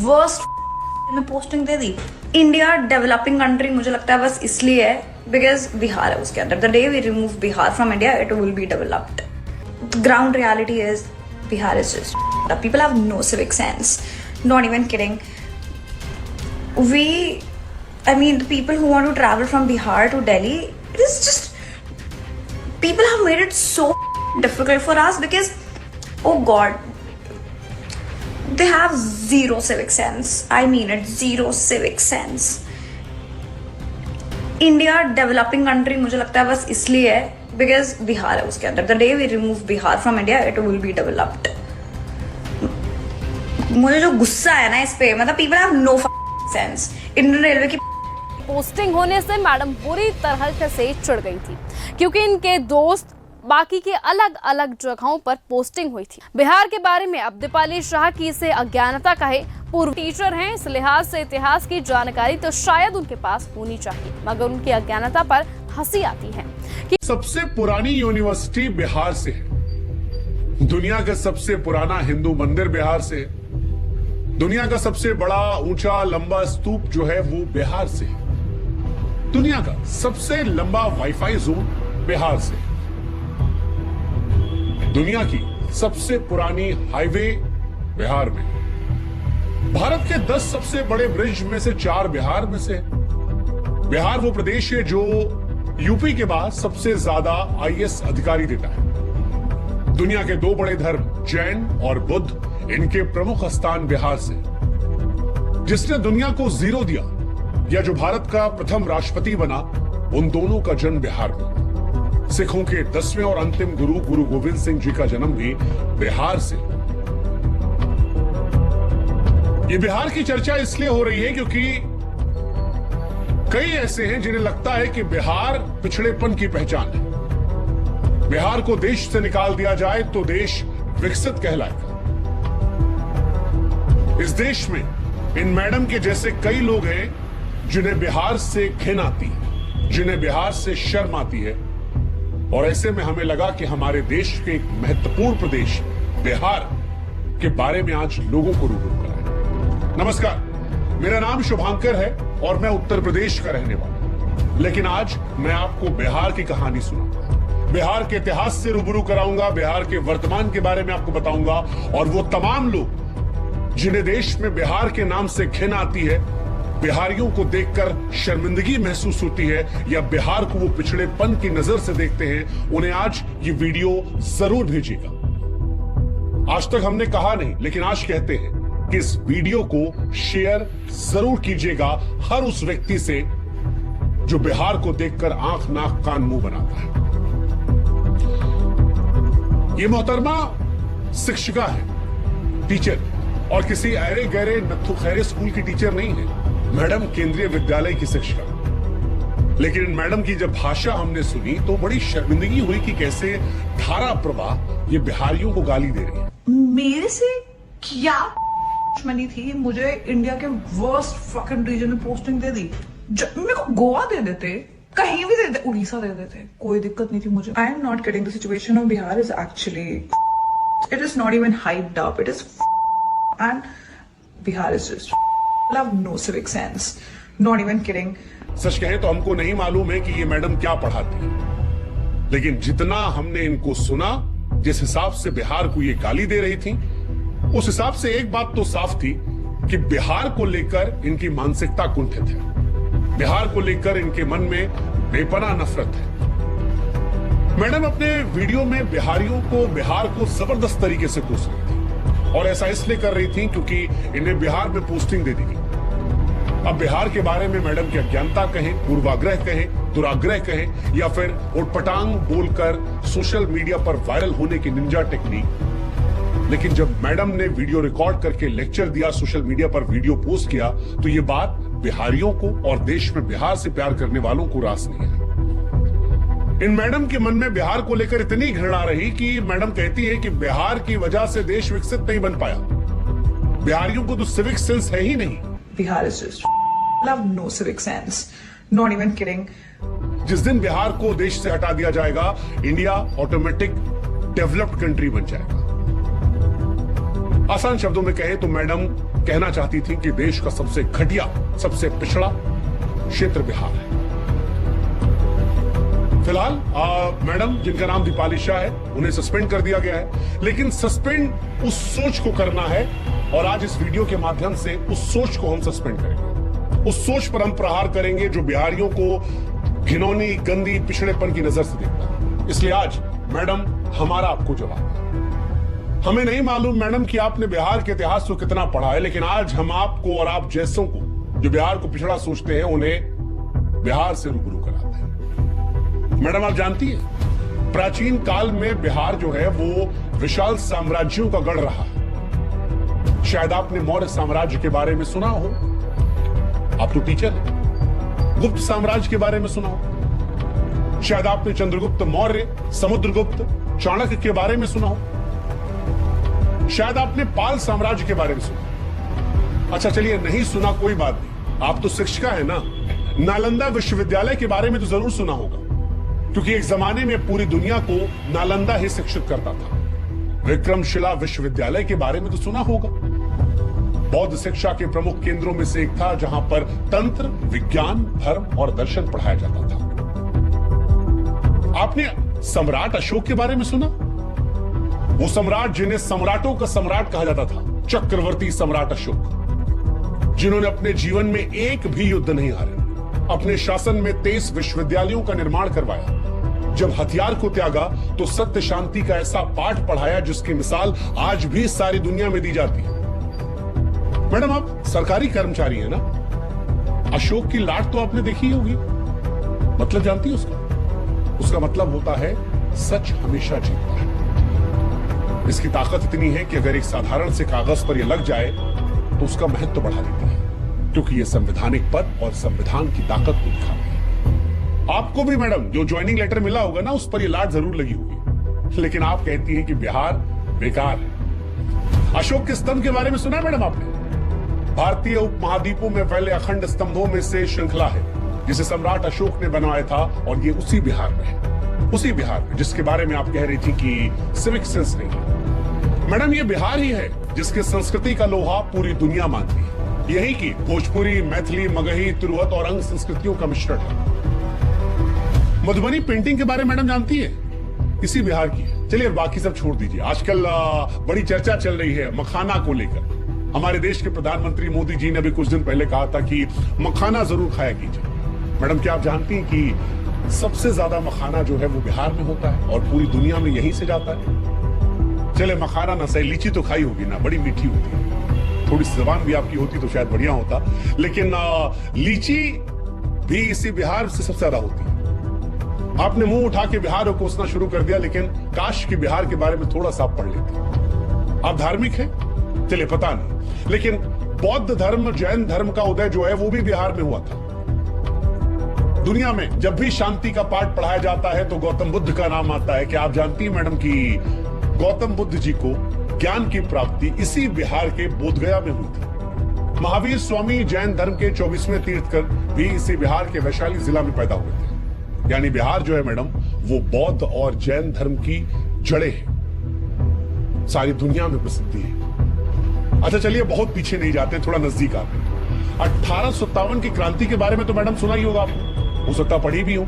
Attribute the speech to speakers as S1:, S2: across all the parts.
S1: Worst में posting दे दी। India developing country मुझे लगता है बस इसलिए है बिकॉज बिहार है उसके अंदर। The day we remove Bihar from India it will be developed. Ground reality is Bihar is just people have no civic sense, not even kidding. I mean, the people who want to travel from Bihar to Delhi, it is just, people have made it so difficult for us because, oh God, they have zero civic sense. I mean it, zero civic sense. India developing country मुझे लगता है बस इसलिए है because Bihar है उसके अंदर। The day we remove Bihar from India, it will be developed. मुझे जो गुस्सा है ना इस पे, मतलब people have no sense. Indian railway की
S2: पोस्टिंग होने से मैडम बुरी तरह से चिढ़ गई थी क्योंकि इनके दोस्त बाकी के अलग अलग जगहों पर पोस्टिंग हुई थी। बिहार के बारे में अब दीपाली शाह की इसे अज्ञानता कहे। पूर्व टीचर हैं, इस लिहाज से इतिहास की जानकारी तो शायद उनके पास होनी चाहिए, मगर उनकी अज्ञानता पर हंसी आती है कि
S3: सबसे पुरानी यूनिवर्सिटी बिहार से है, दुनिया का सबसे पुराना हिंदू मंदिर बिहार से है, दुनिया का सबसे बड़ा ऊंचा लंबा स्तूप जो है वो बिहार से है, दुनिया का सबसे लंबा वाईफाई जोन बिहार से, दुनिया की सबसे पुरानी हाईवे बिहार में, भारत के 10 सबसे बड़े ब्रिज में से 4 बिहार में से। बिहार वो प्रदेश है जो यूपी के बाद सबसे ज्यादा आईएएस अधिकारी देता है। दुनिया के 2 बड़े धर्म जैन और बुद्ध, इनके प्रमुख स्थान बिहार से। जिसने दुनिया को 0 दिया या जो भारत का प्रथम राष्ट्रपति बना, उन दोनों का जन्म बिहार में। सिखों के 10वें और अंतिम गुरु गोविंद सिंह जी का जन्म भी बिहार से। ये बिहार की चर्चा इसलिए हो रही है क्योंकि कई ऐसे हैं जिन्हें लगता है कि बिहार पिछड़ेपन की पहचान है। बिहार को देश से निकाल दिया जाए तो देश विकसित कहलाएगा। इस देश में इन मैडम के जैसे कई लोग हैं जिन्हें बिहार से घिन आती है, जिन्हें बिहार से शर्म आती है, और ऐसे में हमें लगा कि हमारे देश के एक महत्वपूर्ण प्रदेश बिहार के बारे में आज लोगों को रूबरू कराएं। नमस्कार, मेरा नाम शुभांकर है और मैं उत्तर प्रदेश का रहने वाला हूं। लेकिन आज मैं आपको बिहार की कहानी सुनाऊंगा, बिहार के इतिहास से रूबरू कराऊंगा, बिहार के वर्तमान के बारे में आपको बताऊंगा, और वो तमाम लोग जिन्हें देश में बिहार के नाम से घिन आती है, बिहारियों को देखकर शर्मिंदगी महसूस होती है, या बिहार को वो पिछड़ेपन की नजर से देखते हैं, उन्हें आज ये वीडियो जरूर भेजिएगा। आज तक हमने कहा नहीं, लेकिन आज कहते हैं कि इस वीडियो को शेयर जरूर कीजिएगा हर उस व्यक्ति से जो बिहार को देखकर आंख नाक कान मुंह बनाता है। ये मोहतरमा शिक्षिका है, टीचर, और किसी अरे गहरे नत्थु खैरे स्कूल की टीचर नहीं है। मैडम केंद्रीय विद्यालय की शिक्षिका। लेकिन मैडम की जब भाषा हमने सुनी तो बड़ी शर्मिंदगी हुई कि कैसे धारा प्रवाह ये बिहारियों को गाली दे रही है।
S1: मेरे से क्या दुश्मनी थी? मुझे इंडिया के वर्स्ट फकिंग रीजन में पोस्टिंग दे दी। मेरे को गोवा दे देते, कहीं भी दे देते, उड़ीसा दे देते, कोई दिक्कत नहीं थी मुझे। I am not kidding, the situation of Bihar is actually, it is not even hyped up, it is and Bihar is just have no civic sense, not even kidding.
S3: सच कहें तो हमको नहीं मालूम है कि ये मैडम क्या पढ़ाती है, लेकिन जितना हमने इनको सुना, जिस हिसाब से बिहार को ये गाली दे रही थी, उस हिसाब से एक बात तो साफ थी कि बिहार को लेकर इनकी मानसिकता कुंठित है, बिहार को लेकर इनके मन में बेपनाह नफरत है। मैडम अपने वीडियो में बिहारियों को, बिहार को जबरदस्त तरीके से कोस रही थी, और ऐसा इसलिए कर रही थी क्योंकि इन्हें बिहार में पोस्टिंग दे दी गई। अब बिहार के बारे में मैडम की अज्ञानता कहें, पूर्वाग्रह कहें, दुराग्रह कहें, या फिर उटपटांग बोलकर सोशल मीडिया पर वायरल होने की निंजा टेक्निक, लेकिन जब मैडम ने वीडियो रिकॉर्ड करके लेक्चर दिया, सोशल मीडिया पर वीडियो पोस्ट किया, तो ये बात बिहारियों को और देश में बिहार से प्यार करने वालों को रास नहीं है। इन मैडम के मन में बिहार को लेकर इतनी घृणा रही कि मैडम कहती है कि बिहार की वजह से देश विकसित नहीं बन पाया, बिहारियों को तो सिविक सेंस है ही नहीं।
S1: Bihar is just have no civic sense, not even kidding.
S3: जिस दिन बिहार को देश से हटा दिया जाएगा, इंडिया ऑटोमेटिक डेवलप्ड कंट्री बन जाएगा। आसान शब्दों में कहे तो मैडम कहना चाहती थी कि देश का सबसे घटिया, सबसे पिछड़ा क्षेत्र बिहार है। फिलहाल मैडम जिनका नाम दीपाली शाह है, उन्हें सस्पेंड कर दिया गया है, लेकिन सस्पेंड उस सोच को करना है और आज इस वीडियो के माध्यम से उस सोच को हम सस्पेंड करेंगे। उस सोच पर हम प्रहार करेंगे जो बिहारियों को घिनौनी, गंदी, पिछड़ेपन की नजर से देखता है। इसलिए आज मैडम हमारा आपको जवाब है। हमें नहीं मालूम मैडम कि आपने बिहार के इतिहास को कितना पढ़ा है, लेकिन आज हम आपको और आप जैसों को जो बिहार को पिछड़ा सोचते हैं उन्हें बिहार से रूबरू कराते हैं। मैडम आप जानती हैं प्राचीन काल में बिहार जो है वो विशाल साम्राज्यों का गढ़ रहा है। शायद आपने मौर्य साम्राज्य के बारे में सुना हो, आप तो टीचर हैं। गुप्त साम्राज्य के बारे में सुना हो, शायद आपने चंद्रगुप्त मौर्य, समुद्रगुप्त, चाणक्य के बारे में सुना हो, शायद आपने पाल साम्राज्य के बारे में सुना। अच्छा चलिए नहीं सुना कोई बात नहीं, आप तो शिक्षिका है ना। नालंदा विश्वविद्यालय के बारे में तो जरूर सुना होगा, क्योंकि एक जमाने में पूरी दुनिया को नालंदा ही शिक्षित करता था। विक्रमशिला विश्वविद्यालय के बारे में तो सुना होगा, बौद्ध शिक्षा के प्रमुख केंद्रों में से एक था जहां पर तंत्र, विज्ञान, धर्म और दर्शन पढ़ाया जाता था। आपने सम्राट अशोक के बारे में सुना? वो सम्राट जिन्हें सम्राटों का सम्राट कहा जाता था, चक्रवर्ती सम्राट अशोक, जिन्होंने अपने जीवन में एक भी युद्ध नहीं हारे, अपने शासन में 23 विश्वविद्यालयों का निर्माण करवाया। जब हथियार को त्यागा तो सत्य शांति का ऐसा पाठ पढ़ाया जिसकी मिसाल आज भी सारी दुनिया में दी जाती है। मैडम आप सरकारी कर्मचारी हैं ना, अशोक की लाट तो आपने देखी होगी। मतलब जानती है उसका मतलब होता है सच हमेशा जीतता है। इसकी ताकत इतनी है कि अगर एक साधारण से कागज पर यह लग जाए तो उसका महत्व बढ़ा देती है, क्योंकि यह संवैधानिक पद और संविधान की ताकत को दिखाती है। आपको भी मैडम जो ज्वाइनिंग लेटर मिला होगा ना, उस पर यह लाट जरूर लगी होगी, लेकिन आप कहती हैं कि बिहार बेकार है। अशोक के स्तंभ के बारे में सुना मैडम आपने? भारतीय उपमहाद्वीपों में फैले अखंड स्तंभों में से श्रृंखला है जिसे सम्राट अशोक ने बनवाया था, और ये उसी बिहार में है, उसी बिहार में जिसके बारे में आप कह रही थी कि सिविक सेंस नहीं है। मैडम ये बिहार ही है जिसके संस्कृति का लोहा पूरी दुनिया मानती है। यही की भोजपुरी, मैथिली, मगही, तुरुवत और अंग संस्कृतियों का मिश्रण है। मधुबनी पेंटिंग के बारे में मैडम जानती है? इसी बिहार की है। चलिए बाकी सब छोड़ दीजिए, आजकल बड़ी चर्चा चल रही है मखाना को लेकर। हमारे देश के प्रधानमंत्री मोदी जी ने भी कुछ दिन पहले कहा था कि मखाना जरूर खाया कीजिए। मैडम क्या आप जानती हैं कि सबसे ज्यादा मखाना जो है वो बिहार में होता है और पूरी दुनिया में यहीं से जाता है? चले मखाना ना सही, लीची तो खाई होगी ना, बड़ी मीठी होती है। थोड़ी सी जबान भी आपकी होती तो शायद बढ़िया होता, लेकिन लीची भी इसी बिहार से सबसे ज्यादा होती है। आपने मुंह उठा के बिहार को कोसना शुरू कर दिया, लेकिन काश की बिहार के बारे में थोड़ा सा आप पढ़ लेते। आप धार्मिक हैं? चलिए पता नहीं, लेकिन बौद्ध धर्म, जैन धर्म का उदय जो है वो भी बिहार में हुआ था। दुनिया में जब भी शांति का पाठ पढ़ाया जाता है तो गौतम बुद्ध का नाम आता है। क्या आप जानती हैं मैडम कि गौतम बुद्ध जी को ज्ञान की प्राप्ति इसी बिहार के बोधगया में हुई थी। महावीर स्वामी जैन धर्म के 24वें तीर्थकर भी इसी बिहार के वैशाली जिला में पैदा हुए थे। यानी बिहार जो है मैडम वो बौद्ध और जैन धर्म की जड़ें हैं, सारी दुनिया में प्रसिद्धि है। अच्छा चलिए बहुत पीछे नहीं जाते, थोड़ा नजदीक आते हैं। 1857 की क्रांति के बारे में तो मैडम सुना ही होगा आपने, हो सकता पढ़ी भी हो।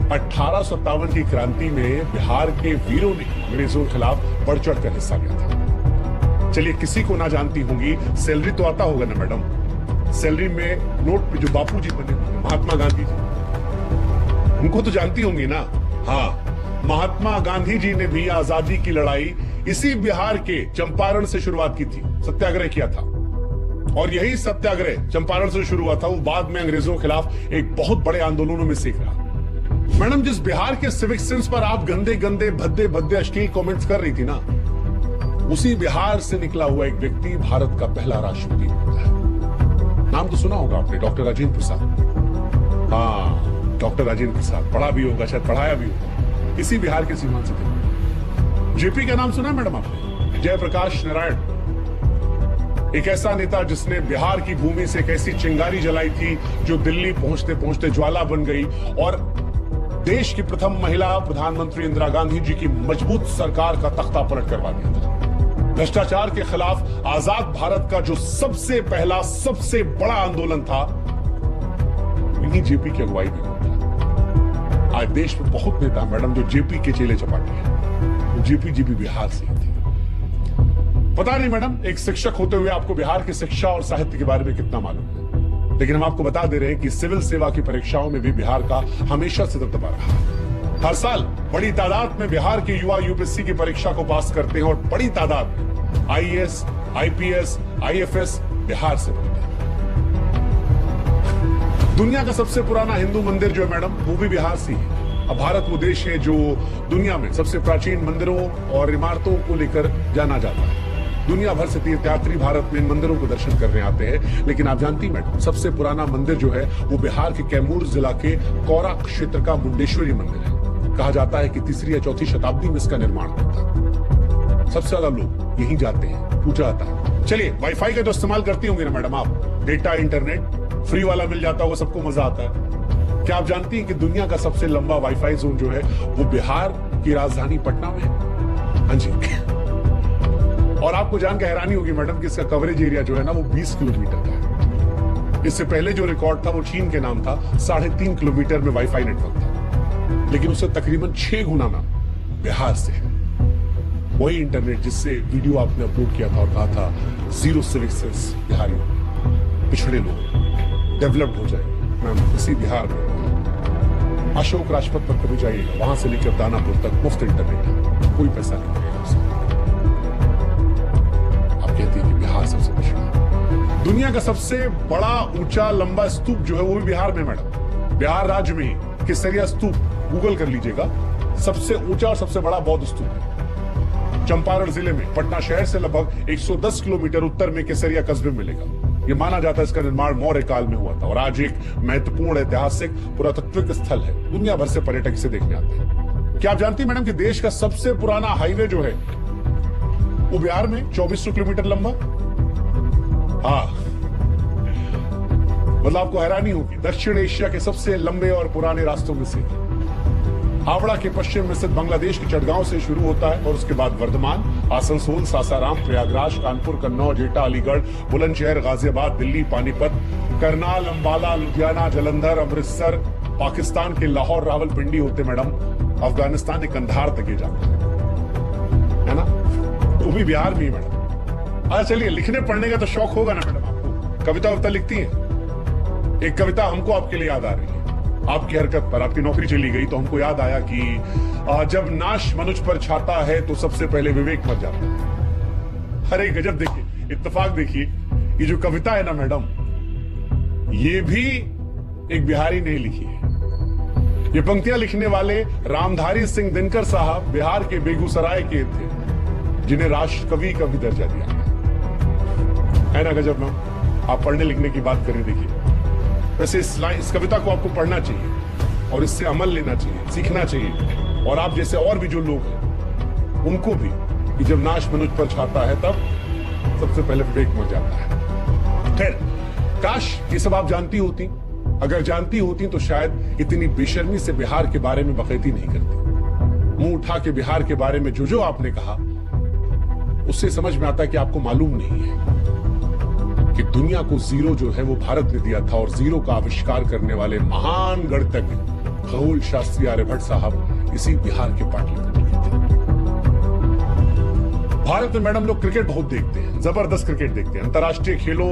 S3: 1857 की क्रांति में बिहार के वीरों ने अंग्रेजों के खिलाफ बढ़ चढ़ कर हिस्सा लिया था। चलिए किसी को ना जानती होंगी, सैलरी तो आता होगा ना मैडम, सैलरी में नोट पे जो बापू जी बने महात्मा गांधी जी, उनको तो जानती होंगी ना। हाँ, महात्मा गांधी जी ने भी आजादी की लड़ाई इसी बिहार के चंपारण से शुरुआत की थी, सत्याग्रह किया था। और यही सत्याग्रह चंपारण से शुरू हुआ था, वो बाद में अंग्रेजों के खिलाफ एक बहुत बड़े आंदोलनों में सीख रहा। मैडम जिस बिहार के सिविक सेंस पर आप गंदे गंदे भद्दे भद्दे अश्लील कमेंट्स कर रही थी ना, उसी बिहार से निकला हुआ एक व्यक्ति भारत का पहला राष्ट्रपति होता है। नाम तो सुना होगा आपने, डॉक्टर राजेंद्र प्रसाद। हाँ, डॉक्टर राजेंद्र प्रसाद, पढ़ा भी होगा, शायद पढ़ाया भी होगा, इसी बिहार के सीमांत से थे। जेपी का नाम सुना मैडम आपने? जयप्रकाश नारायण, एक ऐसा नेता जिसने बिहार की भूमि से एक ऐसी चिंगारी जलाई थी जो दिल्ली पहुंचते पहुंचते ज्वाला बन गई और देश की प्रथम महिला प्रधानमंत्री इंदिरा गांधी जी की मजबूत सरकार का तख्ता पलट करवा दिया था। भ्रष्टाचार के खिलाफ आजाद भारत का जो सबसे पहला सबसे बड़ा आंदोलन था, इन्हीं जेपी की अगुवाई में होता। आज देश में बहुत नेता मैडम जो जेपी के चेले चपाटे हैं, जेपी जी भी बिहार से थे। पता नहीं मैडम, एक शिक्षक होते हुए आपको बिहार की शिक्षा और साहित्य के बारे में कितना मालूम है, लेकिन हम आपको बता दे रहे हैं कि सिविल सेवा की परीक्षाओं में भी बिहार का हमेशा से दबदबा रहा। हर साल बड़ी तादाद में बिहार के युवा यूपीएससी की परीक्षा को पास करते हैं और बड़ी तादाद में आईएएस, आईपीएस, आईएफएस बिहार से बनते हैं। दुनिया का सबसे पुराना हिंदू मंदिर जो है मैडम, वो भी बिहार से ही है। अब भारत वो देश है जो दुनिया में सबसे प्राचीन मंदिरों और इमारतों को लेकर जाना जाता है। दुनिया भर से तीर्थयात्री भारत में इन मंदिरों को दर्शन करने आते हैं, लेकिन आप जानती हैं मैडम, सबसे पुराना मंदिर जो है वो बिहार के कैमूर जिला के कौरा क्षेत्र का मुंडेश्वरी मंदिर है। कहा जाता है कि 3री या 4वीं शताब्दी में इसका निर्माण हुआ था। सबसे ज्यादा लोग यहीं जाते हैं, पूजा आता है। चलिए, वाईफाई का तो इस्तेमाल करती होंगी ना मैडम आप, डेटा इंटरनेट फ्री वाला मिल जाता होगा, सबको मजा आता है। क्या आप जानती हैं कि दुनिया का सबसे लंबा वाईफाई जोन जो है वो बिहार की राजधानी पटना में है? हाँ जी। और आपको जानकर हैरानी होगी मैडम कि इसका कवरेज एरिया जो है ना वो 20 किलोमीटर का है। इससे पहले जो रिकॉर्ड था वो चीन के नाम था, 3.5 किलोमीटर में वाईफाई नेटवर्क था, लेकिन उससे तकरीबन 6 गुना नाम बिहार से है। वही इंटरनेट जिससे वीडियो आपने अपलोड किया था और कहा था 0 सिविक सेंस बिहारियों, पिछड़े लोग डेवलप्ड हो जाएंगे। मैम, इसी बिहार में अशोक राजपथ पर कभी जाइएगा, वहां से लेकर दानापुर तक मुफ्त इंटरनेट है, कोई पैसा नहीं लगेगा उसमें। कहती है कि बिहार सबसे पिछड़ा। दुनिया का सबसे बड़ा ऊंचा लंबा स्तूप जो है वो भी बिहार में मैडम, बिहार राज्य में ही केसरिया स्तूप, गूगल कर लीजिएगा, सबसे ऊंचा और सबसे बड़ा बौद्ध स्तूप है। चंपारण जिले में पटना शहर से लगभग 110 किलोमीटर उत्तर में केसरिया कस्बे में मिलेगा। यह माना जाता है इसका निर्माण मौर्य काल में हुआ था और आज एक महत्वपूर्ण ऐतिहासिक पुरातत्विक स्थल है। दुनिया भर से पर्यटक इसे देखने आते हैं। क्या आप जानती हैं मैडम कि देश का सबसे पुराना हाईवे जो है वो बिहार में 2400 किलोमीटर लंबा? हाँ, मतलब आपको हैरानी होगी, दक्षिण एशिया के सबसे लंबे और पुराने रास्तों में से हावड़ा के पश्चिम में स्थित बांग्लादेश के चटगांव से शुरू होता है और उसके बाद वर्धमान, आसनसोल, सासाराम, प्रयागराज, कानपुर, कन्नौज, एटा, अलीगढ़, बुलंदशहर, गाजियाबाद, दिल्ली, पानीपत, करनाल, अंबाला, लुधियाना, जालंधर, अमृतसर, पाकिस्तान के लाहौर, रावलपिंडी होते मैडम अफगानिस्तान के कंधार तक ये जाता है ना, वो भी बिहार में ही मैडम। अच्छा चलिए, लिखने पढ़ने का तो शौक होगा ना मैडम आपको, कविता वविता लिखती हैं? एक कविता हमको आपके लिए याद आ रही है। आपकी हरकत पर, आपकी नौकरी चली गई तो हमको याद आया कि जब नाश मनुष्य पर छाता है तो सबसे पहले विवेक मर जाता है। अरे गजब, देखिए इत्तेफाक, देखिए ये जो कविता है ना मैडम, ये भी एक बिहारी ने लिखी है। ये पंक्तियां लिखने वाले रामधारी सिंह दिनकर साहब बिहार के बेगूसराय के थे, जिन्हें राष्ट्र कवि का भी दर्जा दिया है ना। गजब मैम, आप पढ़ने लिखने की बात करें, देखिए वैसे इस कविता को आपको पढ़ना चाहिए और इससे अमल लेना चाहिए, सीखना चाहिए, और आप जैसे और भी जो लोग हैं उनको भी, कि जब नाश मनुष्य पर छाता है तब सबसे पहले विवेक मर जाता है। खैर, काश ये सब आप जानती होती, अगर जानती होती तो शायद इतनी बेशर्मी से बिहार के बारे में बकैती नहीं करती। मुंह उठा के बिहार के बारे में जो आपने कहा, उससे समझ में आता है कि आपको मालूम नहीं है कि दुनिया को जीरो जो है वो भारत ने दिया था, और जीरो का आविष्कार करने वाले महान गणितज्ञ खगोल शास्त्री आर्यभट्ट साहब इसी बिहार के पाटलिपुत्र के थे। भारत में मैडम लोग क्रिकेट बहुत देखते हैं, जबरदस्त क्रिकेट देखते हैं। अंतर्राष्ट्रीय खेलों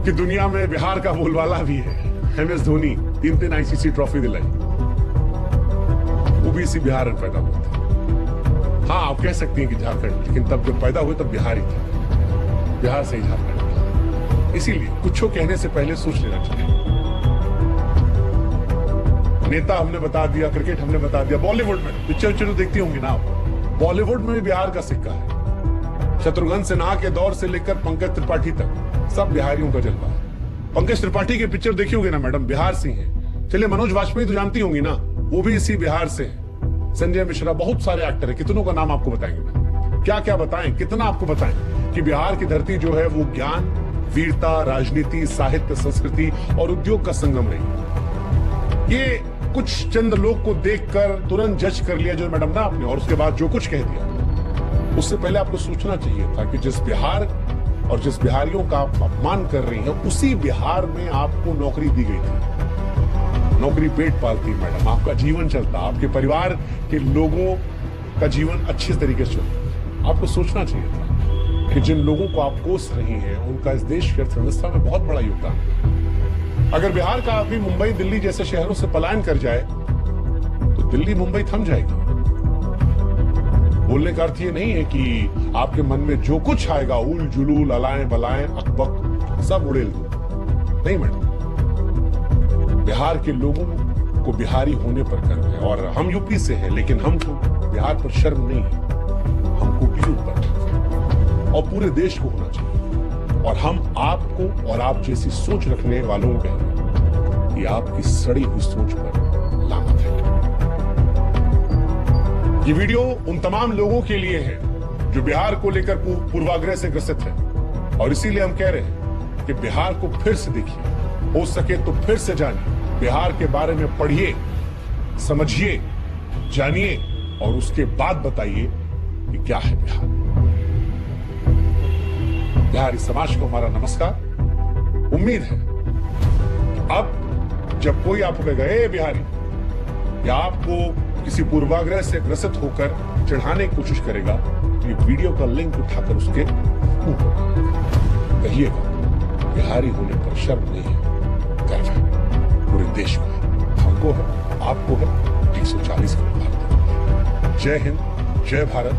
S3: की दुनिया में बिहार का बोलबाला भी है। MS धोनी 3 ICC ट्रॉफी दिलाई, वो भी इसी बिहार में पैदा हुआ था। हाँ, आप कह सकती हैं कि झारखंड, लेकिन तब जब पैदा हुए तब बिहार ही था, बिहार से ही झारखंड। इसीलिए कुछ कहने से पहले सोच लेना चाहिए। नेता हमने बता दिया, क्रिकेट हमने बता दिया, बॉलीवुड में पिक्चर देखती होंगी ना आप, बॉलीवुड में भी बिहार का सिक्का है। शत्रुघ्न सिन्हा के दौर से लेकर पंकज त्रिपाठी तक सब बिहारियों का जलवा है। पंकज त्रिपाठी के पिक्चर देखी होगी ना मैडम, बिहार से हैं। चलिए, मनोज वाजपेयी तो जानती होंगी ना, वो भी इसी बिहार से है। संजय मिश्रा, बहुत सारे एक्टर है, कितनों का नाम आपको बताएंगे, क्या क्या बताएं, कितना आपको बताएं कि बिहार की धरती जो है वो ज्ञान, वीरता, राजनीति, साहित्य, संस्कृति और उद्योग का संगम रही। ये कुछ चंद लोग को देखकर तुरंत जज कर लिया जो मैडम ना आपने, और उसके बाद जो कुछ कह दिया, उससे पहले आपको सोचना चाहिए था कि जिस बिहार और जिस बिहारियों का आप अपमान कर रही हैं, उसी बिहार में आपको नौकरी दी गई थी। नौकरी पेट पालती मैडम, आपका जीवन चलता, आपके परिवार के लोगों का जीवन अच्छे तरीके से चलता। आपको सोचना चाहिए था कि जिन लोगों को आप कोस रही हैं, उनका इस देश की अर्थव्यवस्था में बहुत बड़ा योगदान है। अगर बिहार का आदमी मुंबई, दिल्ली जैसे शहरों से पलायन कर जाए तो दिल्ली, मुंबई थम जाएगी। बोलने का अर्थ ये नहीं है कि आपके मन में जो कुछ आएगा, उल जुलूल, अलाएं बलाएं, अकबक, सब उड़ेल दो। नहीं मैडम, बिहार के लोगों को बिहारी होने पर गर्व है। और हम यूपी से हैं, लेकिन हमको बिहार पर शर्म नहीं है, हमको भी ऊपर है और पूरे देश को होना चाहिए। और हम आपको और आप जैसी सोच रखने वालों को कहेंगे कि आपकी सड़ी हुई सोच पर लानत है। ये वीडियो उन तमाम लोगों के लिए है जो बिहार को लेकर पूर्वाग्रह से ग्रसित है, और इसीलिए हम कह रहे हैं कि बिहार को फिर से देखिए, हो सके तो फिर से जानिए, बिहार के बारे में पढ़िए, समझिए, जानिए और उसके बाद बताइए कि क्या है बिहार। बिहारी समाज को हमारा नमस्कार। उम्मीद है अब जब कोई आपको कहेगा ए बिहारी, या आपको किसी पूर्वाग्रह से ग्रसित होकर चढ़ाने की कोशिश करेगा, तो ये वीडियो का लिंक उठाकर उसके ऊपर कहिएगा बिहारी होने पर शर्म नहीं है, गर्व है, पूरे देश को है, हमको है, आपको है, 140 करोड़ भारतीय। जय हिंद, जय भारत,